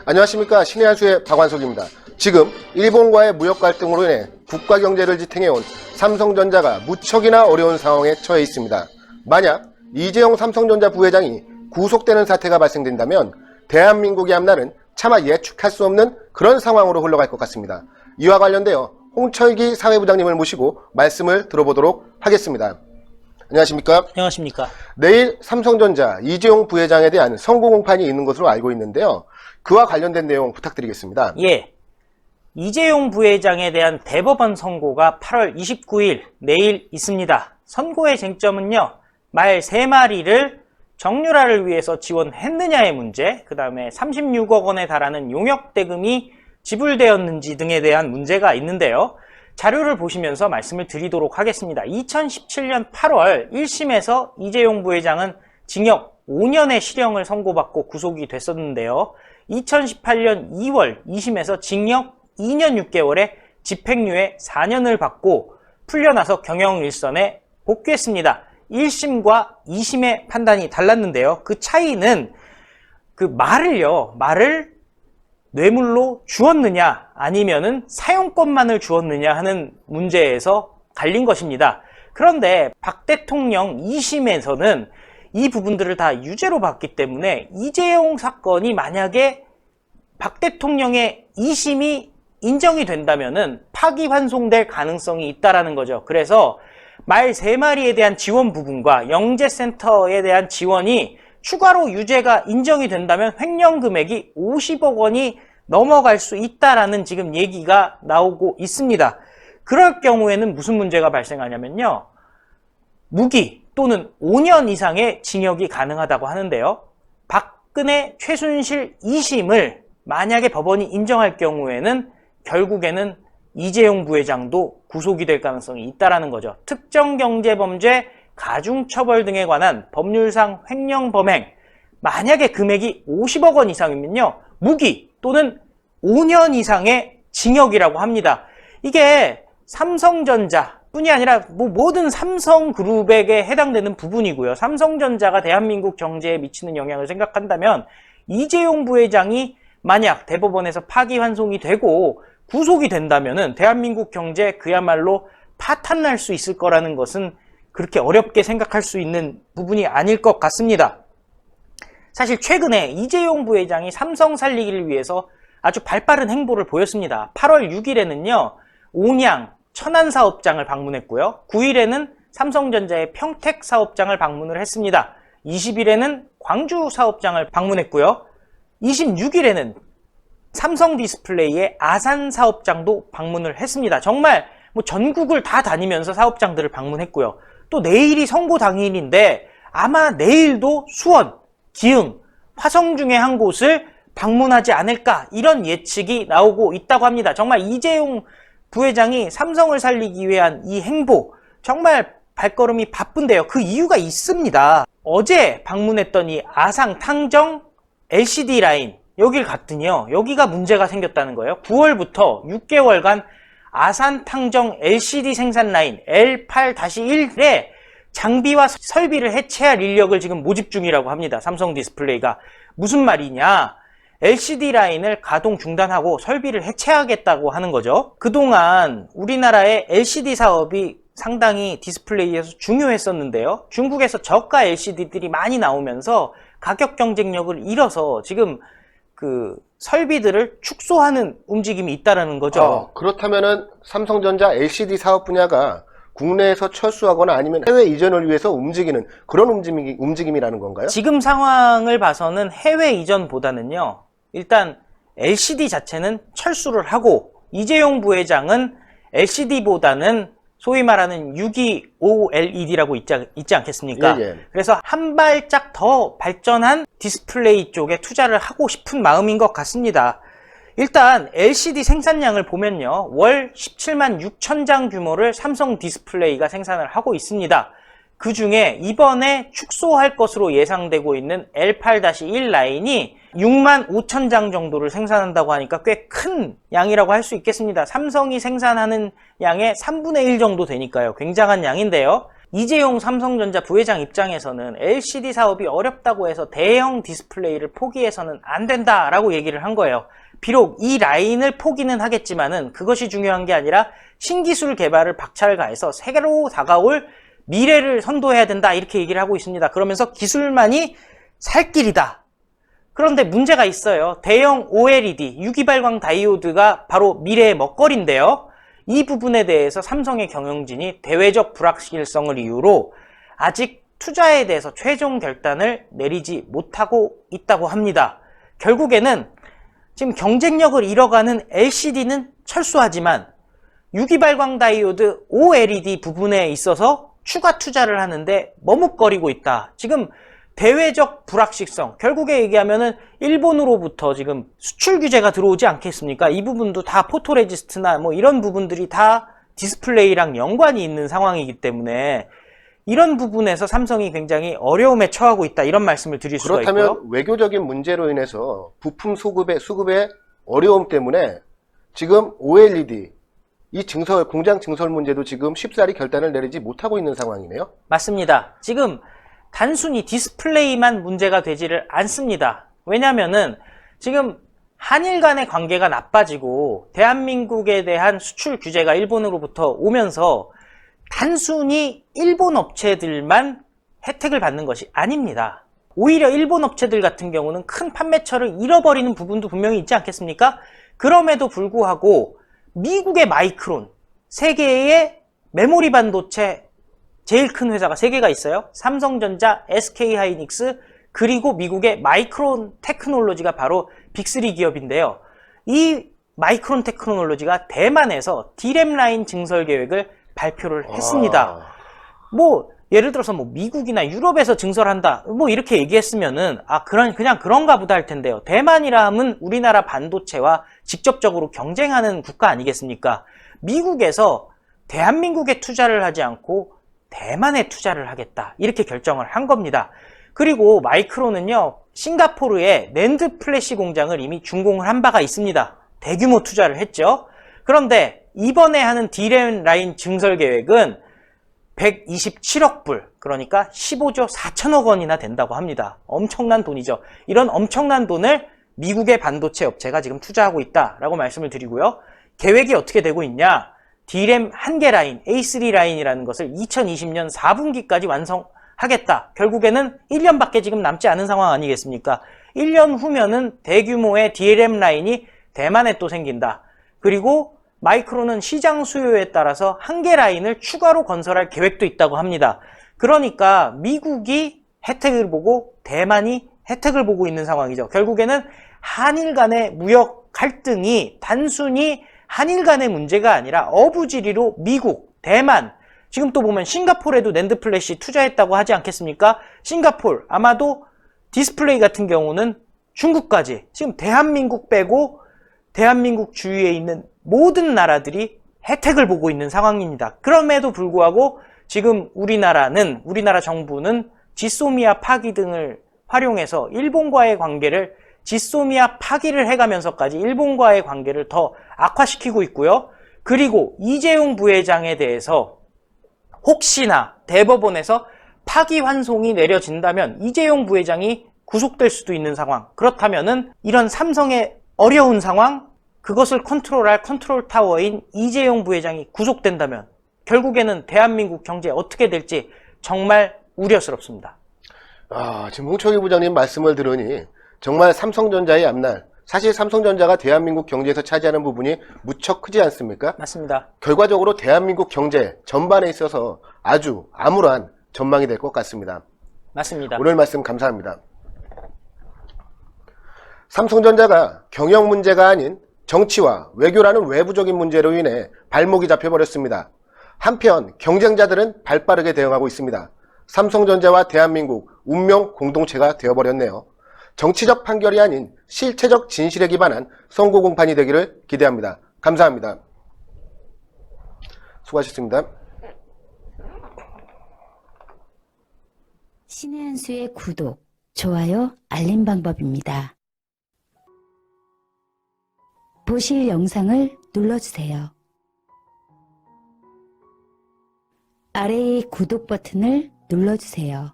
안녕하십니까. 신의 한수의 박완석입니다. 지금 일본과의 무역 갈등으로 인해 국가 경제를 지탱해온 삼성전자가 무척이나 어려운 상황에 처해 있습니다. 만약 이재용 삼성전자 부회장이 구속되는 사태가 발생된다면 대한민국의 앞날은 차마 예측할 수 없는 그런 상황으로 흘러갈 것 같습니다. 이와 관련되어 홍철기 사회부장님을 모시고 말씀을 들어보도록 하겠습니다. 안녕하십니까? 안녕하십니까? 내일 삼성전자 이재용 부회장에 대한 선고 공판이 있는 것으로 알고 있는데요. 그와 관련된 내용 부탁드리겠습니다. 예. 이재용 부회장에 대한 대법원 선고가 8월 29일 내일 있습니다. 선고의 쟁점은요, 말 3마리를 정유라를 위해서 지원했느냐의 문제, 그 다음에 36억 원에 달하는 용역대금이 지불되었는지 등에 대한 문제가 있는데요. 자료를 보시면서 말씀을 드리도록 하겠습니다. 2017년 8월 1심에서 이재용 부회장은 징역 5년의 실형을 선고받고 구속이 됐었는데요. 2018년 2월 2심에서 징역 2년 6개월에 집행유예 4년을 받고 풀려나서 경영일선에 복귀했습니다. 1심과 2심의 판단이 달랐는데요. 그 차이는 그 말을 뇌물로 주었느냐 아니면은 사용권만을 주었느냐 하는 문제에서 갈린 것입니다. 그런데 박 대통령 2심에서는 이 부분들을 다 유죄로 봤기 때문에 이재용 사건이 만약에 박 대통령의 2심이 인정이 된다면은 파기환송될 가능성이 있다라는 거죠. 그래서 말 3마리에 대한 지원 부분과 영재센터에 대한 지원이 추가로 유죄가 인정이 된다면 횡령 금액이 50억 원이 넘어갈 수 있다라는 지금 얘기가 나오고 있습니다. 그럴 경우에는 무슨 문제가 발생하냐면요. 무기 또는 5년 이상의 징역이 가능하다고 하는데요. 박근혜 최순실 2심을 만약에 법원이 인정할 경우에는 결국에는 이재용 부회장도 구속이 될 가능성이 있다라는 거죠. 특정경제범죄, 가중처벌 등에 관한 법률상 횡령 범행, 만약에 금액이 50억 원 이상이면요. 무기 또는 5년 이상의 징역이라고 합니다. 이게 삼성전자 뿐이 아니라 모든 삼성그룹에게 해당되는 부분이고요. 삼성전자가 대한민국 경제에 미치는 영향을 생각한다면 이재용 부회장이 만약 대법원에서 파기환송이 되고 구속이 된다면은 대한민국 경제 그야말로 파탄날 수 있을 거라는 것은 그렇게 어렵게 생각할 수 있는 부분이 아닐 것 같습니다. 사실 최근에 이재용 부회장이 삼성 살리기를 위해서 아주 발빠른 행보를 보였습니다. 8월 6일에는요, 온양 천안 사업장을 방문했고요. 9일에는 삼성전자의 평택 사업장을 방문을 했습니다. 20일에는 광주 사업장을 방문했고요. 26일에는 삼성 디스플레이의 아산 사업장도 방문을 했습니다. 정말 전국을 다 다니면서 사업장들을 방문했고요. 또 내일이 선고 당일인데 아마 내일도 수원, 기흥, 화성 중에 한 곳을 방문하지 않을까 이런 예측이 나오고 있다고 합니다. 정말 이재용 부회장이 삼성을 살리기 위한 이 행보 정말 발걸음이 바쁜데요. 그 이유가 있습니다. 어제 방문했던 이 아산 탕정 LCD 라인 여길 갔더니요. 여기가 문제가 생겼다는 거예요. 9월부터 6개월간 아산 탕정 LCD 생산 라인 L8-1에 장비와 설비를 해체할 인력을 지금 모집 중이라고 합니다. 삼성 디스플레이가. 무슨 말이냐? LCD 라인을 가동 중단하고 설비를 해체하겠다고 하는 거죠. 그동안 우리나라의 LCD 사업이 상당히 디스플레이에서 중요했었는데요. 중국에서 저가 LCD들이 많이 나오면서 가격 경쟁력을 잃어서 지금 그 설비들을 축소하는 움직임이 있다라는 거죠. 그렇다면은 삼성전자 LCD 사업 분야가 국내에서 철수하거나 아니면 해외 이전을 위해서 움직이는 그런 움직임이라는 건가요? 지금 상황을 봐서는 해외 이전보다는요. 일단 LCD 자체는 철수를 하고 이재용 부회장은 LCD보다는 소위 말하는 625LED라고 있지 않겠습니까? 예. 그래서 한 발짝 더 발전한 디스플레이 쪽에 투자를 하고 싶은 마음인 것 같습니다. 일단 LCD 생산량을 보면요. 월 17만 6천 장 규모를 삼성 디스플레이가 생산을 하고 있습니다. 그 중에 이번에 축소할 것으로 예상되고 있는 L8-1 라인이 6만 5천 장 정도를 생산한다고 하니까 꽤 큰 양이라고 할 수 있겠습니다. 삼성이 생산하는 양의 3분의 1 정도 되니까요. 굉장한 양인데요. 이재용 삼성전자 부회장 입장에서는 LCD 사업이 어렵다고 해서 대형 디스플레이를 포기해서는 안 된다라고 얘기를 한 거예요. 비록 이 라인을 포기는 하겠지만은 그것이 중요한 게 아니라 신기술 개발을 박차를 가해서 세계로 다가올 미래를 선도해야 된다 이렇게 얘기를 하고 있습니다. 그러면서 기술만이 살 길이다. 그런데 문제가 있어요. 대형 OLED, 유기발광 다이오드가 바로 미래의 먹거리인데요. 이 부분에 대해서 삼성의 경영진이 대외적 불확실성을 이유로 아직 투자에 대해서 최종 결단을 내리지 못하고 있다고 합니다. 결국에는 지금 경쟁력을 잃어가는 LCD는 철수하지만 유기발광 다이오드 OLED 부분에 있어서 추가 투자를 하는데 머뭇거리고 있다. 지금 대외적 불확실성, 결국에 얘기하면은 일본으로부터 지금 수출 규제가 들어오지 않겠습니까? 이 부분도 다 포토레지스트나 뭐 이런 부분들이 다 디스플레이랑 연관이 있는 상황이기 때문에 이런 부분에서 삼성이 굉장히 어려움에 처하고 있다. 이런 말씀을 드릴 수가 있고요. 그렇다면 외교적인 문제로 인해서 부품 수급의 어려움 때문에 지금 OLED 이 공장 증설 문제도 지금 쉽사리 결단을 내리지 못하고 있는 상황이네요. 맞습니다. 지금 단순히 디스플레이만 문제가 되지를 않습니다. 왜냐면은 지금 한일 간의 관계가 나빠지고 대한민국에 대한 수출 규제가 일본으로부터 오면서 단순히 일본 업체들만 혜택을 받는 것이 아닙니다. 오히려 일본 업체들 같은 경우는 큰 판매처를 잃어버리는 부분도 분명히 있지 않겠습니까? 그럼에도 불구하고 미국의 마이크론, 세계의 메모리 반도체 제일 큰 회사가 3개가 있어요. 삼성전자, SK하이닉스, 그리고 미국의 마이크론 테크놀로지가 바로 빅3 기업인데요. 이 마이크론 테크놀로지가 대만에서 D램 라인 증설 계획을 발표를 했습니다. 뭐 예를 들어서 뭐 미국이나 유럽에서 증설한다 뭐 이렇게 얘기했으면은 그냥 그런가 보다 할 텐데요. 대만이라 하면 우리나라 반도체와 직접적으로 경쟁하는 국가 아니겠습니까? 미국에서 대한민국에 투자를 하지 않고 대만에 투자를 하겠다 이렇게 결정을 한 겁니다. 그리고 마이크론은요, 싱가포르에 낸드 플래시 공장을 이미 준공을 한 바가 있습니다. 대규모 투자를 했죠. 그런데 이번에 하는 D램 라인 증설 계획은 127억 불, 그러니까 15조 4천억 원이나 된다고 합니다. 엄청난 돈이죠. 이런 엄청난 돈을 미국의 반도체 업체가 지금 투자하고 있다라고 말씀을 드리고요. 계획이 어떻게 되고 있냐? D램 1개 라인, A3 라인이라는 것을 2020년 4분기까지 완성하겠다. 결국에는 1년밖에 지금 남지 않은 상황 아니겠습니까? 1년 후면은 대규모의 D램 라인이 대만에 또 생긴다. 그리고 마이크론은 시장 수요에 따라서 1개 라인을 추가로 건설할 계획도 있다고 합니다. 그러니까 미국이 혜택을 보고 대만이 혜택을 보고 있는 상황이죠. 결국에는 한일 간의 무역 갈등이 단순히 한일 간의 문제가 아니라 어부지리로 미국, 대만, 지금 또 보면 싱가포르에도 낸드 플래시 투자했다고 하지 않겠습니까? 싱가포르, 아마도 디스플레이 같은 경우는 중국까지, 지금 대한민국 빼고 대한민국 주위에 있는 모든 나라들이 혜택을 보고 있는 상황입니다. 그럼에도 불구하고 지금 우리나라 정부는 지소미아 파기 등을 활용해서 일본과의 관계를 지소미아 파기를 해가면서까지 일본과의 관계를 더 악화시키고 있고요. 그리고 이재용 부회장에 대해서 혹시나 대법원에서 파기환송이 내려진다면 이재용 부회장이 구속될 수도 있는 상황. 그렇다면은 이런 삼성의 어려운 상황, 그것을 컨트롤할 컨트롤 타워인 이재용 부회장이 구속된다면 결국에는 대한민국 경제 어떻게 될지 정말 우려스럽습니다. 지금 홍철기 부장님 말씀을 들으니 정말 삼성전자의 앞날, 사실 삼성전자가 대한민국 경제에서 차지하는 부분이 무척 크지 않습니까? 맞습니다. 결과적으로 대한민국 경제 전반에 있어서 아주 암울한 전망이 될 것 같습니다. 맞습니다. 오늘 말씀 감사합니다. 삼성전자가 경영 문제가 아닌 정치와 외교라는 외부적인 문제로 인해 발목이 잡혀버렸습니다. 한편 경쟁자들은 발빠르게 대응하고 있습니다. 삼성전자와 대한민국 운명 공동체가 되어버렸네요. 정치적 판결이 아닌 실체적 진실에 기반한 선고 공판이 되기를 기대합니다. 감사합니다. 수고하셨습니다. 신의 한 수의 구독, 좋아요, 알림 방법입니다. 보실 영상을 눌러주세요. 아래의 구독 버튼을 눌러주세요.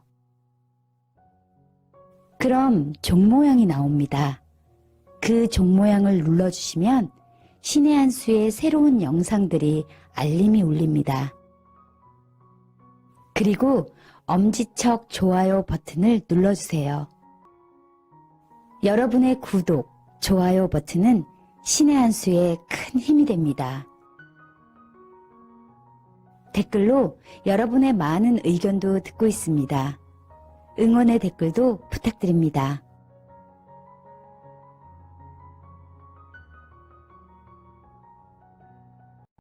그럼 종 모양이 나옵니다. 그 종 모양을 눌러주시면 신의 한 수의 새로운 영상들이 알림이 울립니다. 그리고 엄지척 좋아요 버튼을 눌러주세요. 여러분의 구독, 좋아요 버튼은 신의 한 수에 큰 힘이 됩니다. 댓글로 여러분의 많은 의견도 듣고 있습니다. 응원의 댓글도 부탁드립니다.